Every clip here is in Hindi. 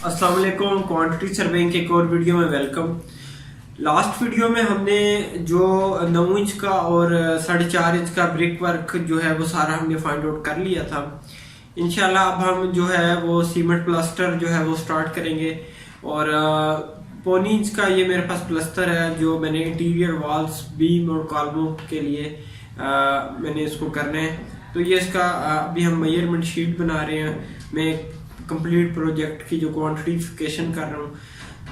अस्सलाम वालेकुम। क्वांटिटी सर्वेइंग के एक और वीडियो में वेलकम। लास्ट वीडियो में हमने जो 9 इंच का और 4.5 इंच का ब्रिक वर्क जो है वो सारा हमने फाइंड आउट कर लिया था। इंशाल्लाह अब हम जो है वो सीमेंट प्लास्टर जो है वो स्टार्ट करेंगे। और 1.25 इंच का ये मेरे पास प्लास्टर है जो मैंने इंटीरियर वॉल्स, बीम और कॉलमों के लिए मैंने इसको करना है। तो ये इसका अभी हम मेजरमेंट शीट बना रहे हैं। मैं कंप्लीट प्रोजेक्ट की जो क्वांटिफिकेशन कर रहा हूँ।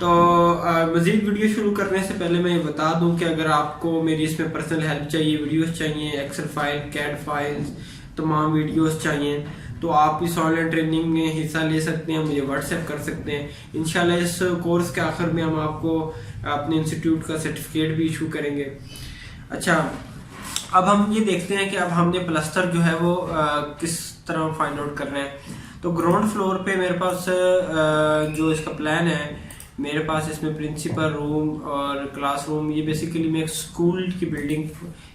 तो मज़ीद वीडियो शुरू करने से पहले मैं ये बता दूं कि अगर आपको मेरी इसमें पर्सनल हेल्प चाहिए, वीडियोस चाहिए, एक्सेल फाइल, कैड फाइल्स, तमाम वीडियोस चाहिए, तो आप इस ऑनलाइन ट्रेनिंग में हिस्सा ले सकते हैं, मुझे व्हाट्सएप कर सकते हैं। इंशाल्लाह इस कोर्स के आखिर में हम आपको अपने इंस्टीट्यूट का सर्टिफिकेट भी इशू करेंगे। अच्छा, अब हम ये देखते हैं कि अब हमने प्लास्टर जो है वो किस तरह फाइंड आउट करना है। तो ग्राउंड फ्लोर पे मेरे पास जो इसका प्लान है, मेरे पास इसमें प्रिंसिपल रूम और क्लासरूम, ये बेसिकली मैं एक स्कूल की बिल्डिंग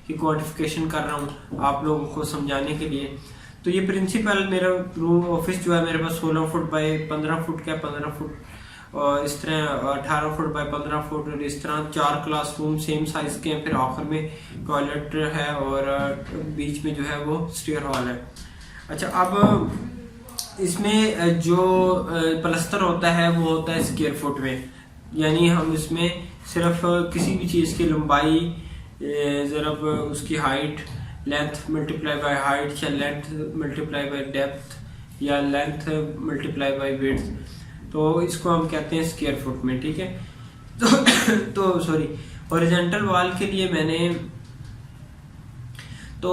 की क्वांटिफिकेशन कर रहा हूँ आप लोगों को समझाने के लिए। तो ये प्रिंसिपल मेरा रूम ऑफिस जो है मेरे पास 16 फुट बाई 15 फुट का, 15 फुट और इस तरह 18 फुट बाई 15 फुट, और इस तरह 4 क्लासरूम सेम साइज के हैं। फिर आखिर में टॉयलेट है और बीच में जो है वो स्टेयर हॉल है। अच्छा, अब इसमें जो प्लास्टर होता है वो होता है स्क्वायर फुट में, यानी हम इसमें सिर्फ किसी भी चीज़ की लंबाई ज़रब उसकी height, length multiply by height, या लेंथ मल्टीप्लाई बाय डेप्थ, या लेंथ मल्टीप्लाई बाय विड्थ, तो इसको हम कहते हैं स्क्वायर फुट में। ठीक है। तो सॉरी, हॉरिजॉन्टल वॉल के लिए मैंने तो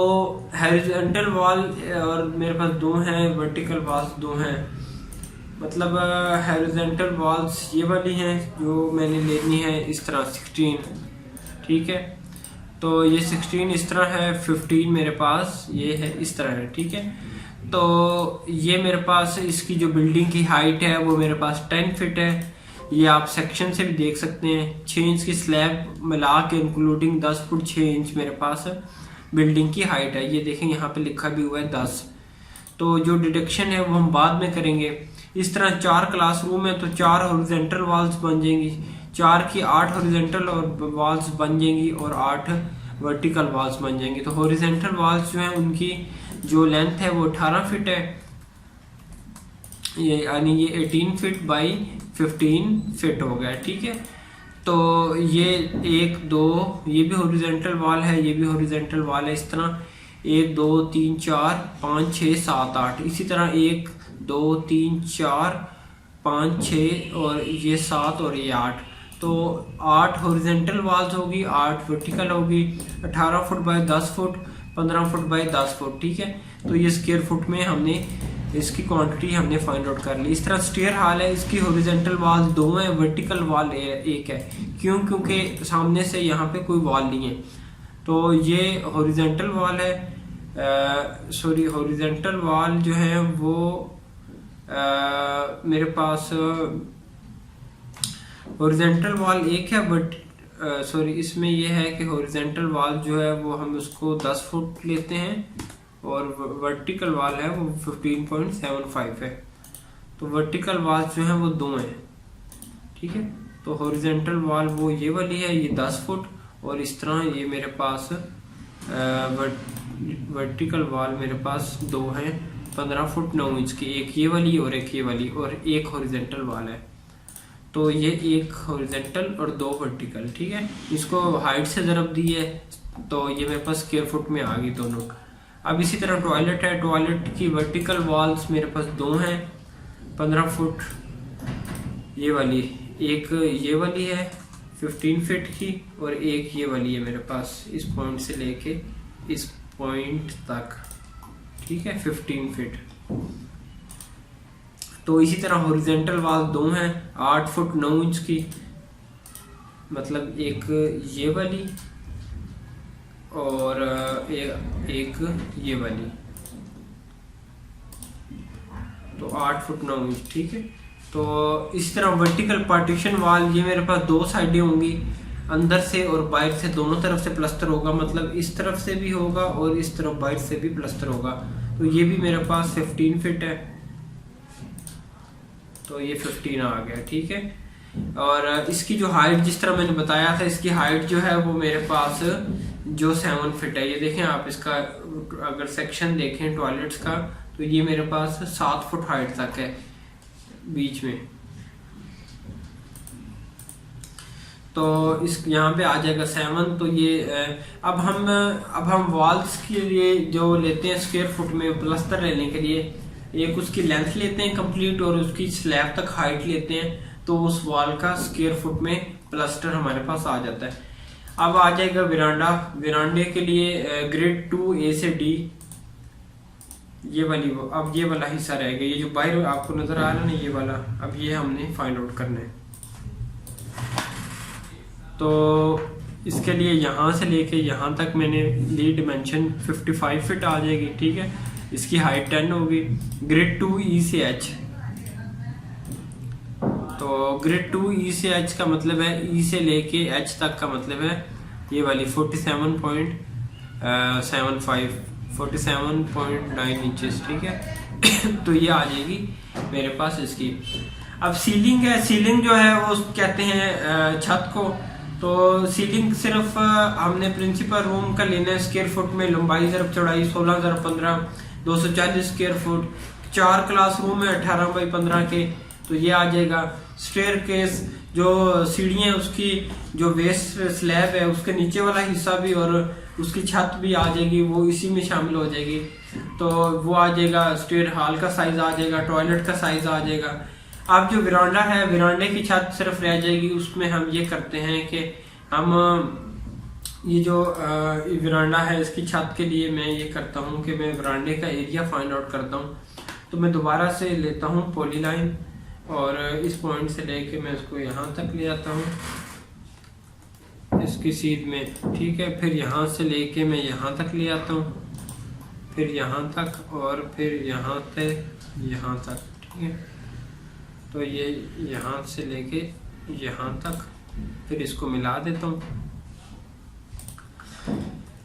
हॉरिजॉन्टल वॉल और मेरे पास 2 हैं, वर्टिकल वॉल्स 2 हैं। मतलब हॉरिजॉन्टल वॉल्स ये वाली हैं जो मैंने लेनी है इस तरह 16। ठीक है। तो ये 16 इस तरह है, 15 मेरे पास ये है इस तरह है। ठीक है। तो ये मेरे पास इसकी जो बिल्डिंग की हाइट है वो मेरे पास 10 फीट है। ये आप सेक्शन से भी देख सकते हैं। 6 इंच की स्लैब मिला के इंक्लूडिंग 10 फुट 6 इंच मेरे पास बिल्डिंग की हाइट है। ये देखें यहाँ पे लिखा भी हुआ है 10। तो जो डिडक्शन है वो हम बाद में करेंगे। इस तरह 4 क्लासरूम है तो 4 हॉरिजॉन्टल वॉल्स बन जाएंगी, 4 की 8 हॉरिजॉन्टल और वॉल्स बन जाएंगी और 8 वर्टिकल वॉल्स बन जाएंगी। तो हॉरिजॉन्टल वॉल्स जो है उनकी जो लेंथ है वो 18 फीट है, ये यानी ये 18 फीट बाई 15 फीट हो गया। ठीक है। तो ये 1 2 ये भी हॉरिजॉन्टल वॉल है, ये भी हॉरिजॉन्टल वॉल है। इस तरह 1 2 3 4 5 6 7 8, इसी तरह 1 2 3 4 5 6 और ये 7 और ये 8। तो 8 हॉरिजॉन्टल वॉल्स होगी, 8 वर्टिकल होगी। 18 foot by 10 foot, 15 foot by 10 foot. ठीक है। तो ये स्क्वायर फुट में हमने इसकी क्वांटिटी हमने फाइंड आउट कर ली। इस तरह स्टेयर हॉल है, इसकी हॉरिजॉन्टल वॉल 2 है, वर्टिकल वॉल 1 है। क्यों? क्योंकि सामने से यहाँ पे कोई वॉल नहीं है। तो ये हॉरिजॉन्टल वॉल है, सॉरी हॉरिजॉन्टल वॉल जो है वो मेरे पास हॉरिजॉन्टल वॉल 1 है, बट सॉरी इसमें ये है कि हॉरिजॉन्टल वॉल जो है वो हम उसको 10 फुट लेते हैं और वर्टिकल वॉल है वो 15.75 है। तो वर्टिकल वॉल जो है वो 2 हैं। ठीक है। तो हॉरिजॉन्टल वॉल वो ये वाली है, ये 10 फुट, और इस तरह ये मेरे पास वर्टिकल वॉल मेरे पास 2 हैं 15 फुट 9 इंच की, एक ये वाली और एक ये वाली, और एक हॉरिजॉन्टल वॉल है। तो ये 1 हॉरिजॉन्टल और 2 वर्टिकल। ठीक है। इसको हाइट से ज़रब दी है तो ये मेरे पास स्क्वायर फुट में आ गई दोनों। अब इसी तरह टॉयलेट है, टॉयलेट की वर्टिकल वॉल्स मेरे पास 2 हैं 15 फुट, ये वाली, एक ये वाली है 15 फीट की, और एक ये वाली है मेरे पास इस पॉइंट से लेके इस पॉइंट तक। ठीक है, 15 फीट। तो इसी तरह हॉरिजॉन्टल वॉल 2 हैं 8 फुट 9 इंच की, मतलब एक ये वाली और एक ये वाली, तो 8 फुट 9 इंच। ठीक है। तो इस तरह वर्टिकल पार्टीशन वॉल ये मेरे पास 2 साइडें होंगी, अंदर से और बाहर से दोनों तरफ से प्लास्टर होगा, मतलब इस तरफ से भी होगा और इस तरफ बाहर से भी प्लास्टर होगा। तो ये भी मेरे पास 15 फीट है। तो ये 15 आ गया, ठीक है। और इसकी जो हाइट, जिस तरह मैंने बताया था, इसकी हाइट जो है वो मेरे पास जो 7 फीट है। ये देखें आप, इसका अगर सेक्शन देखें टॉयलेट्स का, तो ये मेरे पास 7 फुट हाइट तक है बीच में। तो इस यहाँ पे आ जाएगा 7। तो ये अब हम वॉल्स के लिए जो लेते हैं स्क्वायर फुट में प्लस्तर लेने के लिए, एक उसकी लेंथ लेते हैं कंप्लीट और उसकी स्लैब तक हाइट लेते हैं, तो उस वॉल का स्क्वायर फुट में प्लास्टर हमारे पास आ जाता है। अब आ जाएगा विरांडा। विरांडे के लिए ग्रेड 2 A से D, ये वाला हिस्सा रहेगा। ये जो बाहर आपको नजर आ रहा है ना, ये वाला, अब ये हमने फाइंड आउट करना है। तो इसके लिए यहाँ से लेके यहाँ तक मैंने ली डिमेंशन 55 फीट आ जाएगी, ठीक है। इसकी हाइट 10 होगी। ग्रेड 2 E से H, तो ग्रेड 2 E से H का मतलब है, E से लेके H तक का मतलब है ये वाली 47.9 इंचेस, ठीक है। तो ये आ जाएगी मेरे पास इसकी। अब सीलिंग है, सीलिंग जो है वो कहते हैं छत को। तो सीलिंग सिर्फ हमने प्रिंसिपल रूम का लेना है स्क्वायर फुट में, लंबाई ज़रब चौड़ाई 16 ज़रब 15 240 स्क्वायर फुट। 4 क्लासरूम है 18 बाई 15 के, तो ये आ जाएगा। स्टेयर केस, जो सीढ़ियाँ, उसकी जो वेस्ट स्लैब है उसके नीचे वाला हिस्सा भी और उसकी छत भी आ जाएगी, वो इसी में शामिल हो जाएगी। तो वो आ जाएगा। स्टेयर हॉल का साइज आ जाएगा, टॉयलेट का साइज आ जाएगा। अब जो विरांडा है, विरांडे की छत सिर्फ रह जाएगी। उसमें हम ये करते हैं कि हम ये जो विरांडा है, इसकी छत के लिए मैं ये करता हूँ कि मैं विरांडे का एरिया फाइंड आउट करता हूँ। तो मैं दोबारा से लेता हूँ पॉली लाइन और इस पॉइंट से लेके मैं इसको यहाँ तक ले आता हूँ इसकी सीध में, ठीक है। फिर यहाँ से लेके मैं यहाँ तक ले आता हूँ, फिर यहाँ तक और फिर यहाँ से यहाँ तक, ठीक है। तो ये यहाँ से लेके यहाँ तक, फिर इसको मिला देता हूँ।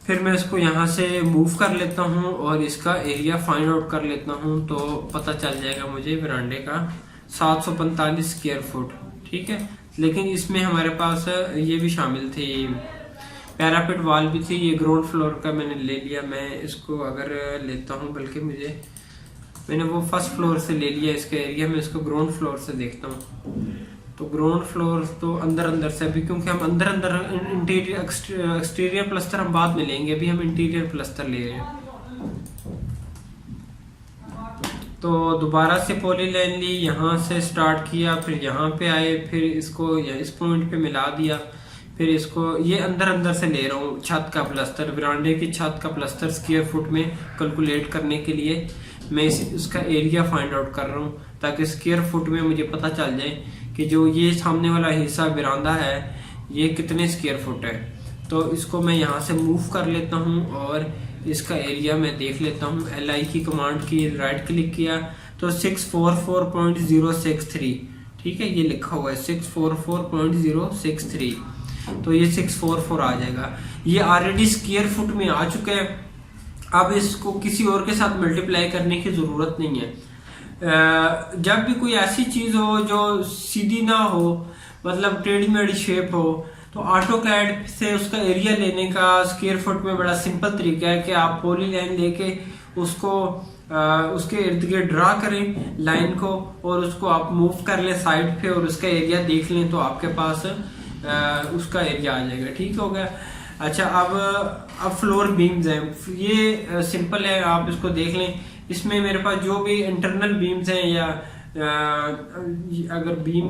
फिर मैं इसको यहाँ से मूव कर लेता हूँ और इसका एरिया फाइंड आउट कर लेता हूँ। तो पता चल जाएगा मुझे विरांडे का 745 स्क्वायर फुट, ठीक है। लेकिन इसमें हमारे पास ये भी शामिल थी, पैरापेट वॉल भी थी। ये ग्राउंड फ्लोर का मैंने ले लिया। मैं इसको अगर लेता हूँ, बल्कि मैंने वो फर्स्ट फ्लोर से ले लिया इसका एरिया, मैं इसको ग्राउंड फ्लोर से देखता हूँ। तो ग्राउंड फ्लोर तो अंदर से अभी, क्योंकि हम अंदर इंटीरियर एक्सटीरियर प्लस्तर हम बाद में लेंगे, अभी हम इंटीरियर प्लस्तर ले रहे हैं। तो दोबारा से पॉली लाइन ली, यहाँ से स्टार्ट किया, फिर यहाँ पे आए, फिर इसको इस पॉइंट पे मिला दिया, फिर इसको ये अंदर से ले रहा हूँ छत का प्लस्तर। विरांडे की छत का प्लस्तर स्क्वायर फुट में कैलकुलेट करने के लिए मैं इसका एरिया फाइंड आउट कर रहा हूँ, ताकि स्क्वायर फुट में मुझे पता चल जाए कि जो ये सामने वाला हिस्सा बरामदा है ये कितने स्क्वायर फुट है। तो इसको मैं यहाँ से मूव कर लेता हूँ और इसका एरिया मैं देख लेता हूँ। LI की कमांड की, राइट क्लिक किया तो 644.063, ठीक है, ये लिखा हुआ है 644.063। तो ये 644 आ जाएगा। ये ऑलरेडी स्क्वायर फुट में आ चुका है। अब इसको किसी और के साथ मल्टीप्लाई करने की जरूरत नहीं है। जब भी कोई ऐसी चीज हो जो सीधी ना हो, मतलब टेढ़ी मेढ़ी शेप हो, तो ऑटोकैड से उसका एरिया लेने का स्क्वायर फुट में बड़ा सिंपल तरीका है कि आप पॉली लाइन लेके उसको उसके इर्द गिर्द ड्रा करें लाइन को और उसको आप मूव कर लें साइड पे और उसका एरिया देख लें, तो आपके पास उसका एरिया आ जाएगा। ठीक हो गया। अच्छा, अब फ्लोर बीम्स हैं, ये सिंपल है, आप इसको देख लें। इसमें मेरे पास जो भी इंटरनल बीम्स हैं या अगर बीम